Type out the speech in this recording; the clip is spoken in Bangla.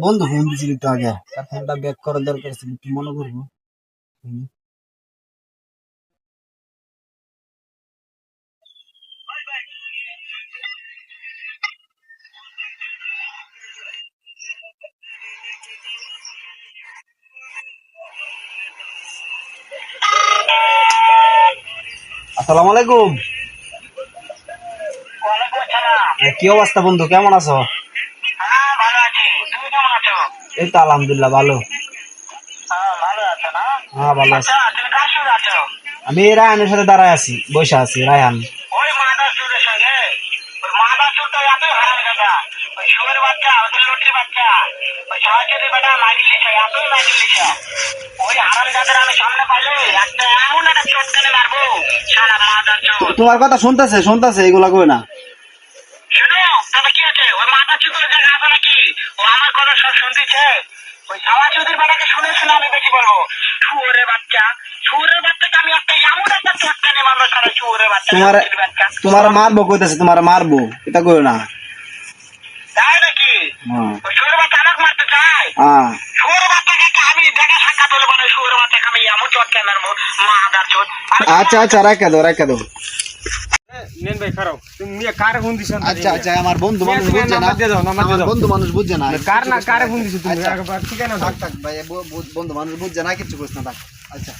বন্ধু ফোন দিছিল একটু আগে, তার ফোনটা ব্যাক করার দরকার ছিল, একটু মনে করবো। আসসালামু আলাইকুম। কি অবস্থা বন্ধু, কেমন আছো? এই তো আলহামদুলিল্লাহ ভালো। হ্যাঁ ভালো আছি। আমি রায়হানের সাথে দাঁড়ায় আছি, বসে আছি। রায়হান তোমার কথা শুনতেছে শুনতেছে, এগুলা কই না। তোমার তোমার মারবো কইতেছে, তোমার মারবো, এটা কই না। আচ্ছা আচ্ছা, রাখা দাও রাখা দাও। আচ্ছা আচ্ছা, আমার বন্ধু মানুষ বুঝছে না, বন্ধু মানুষ বুঝছে না। বন্ধু মানুষ বুঝছে না, কিছু করছ না। আচ্ছা।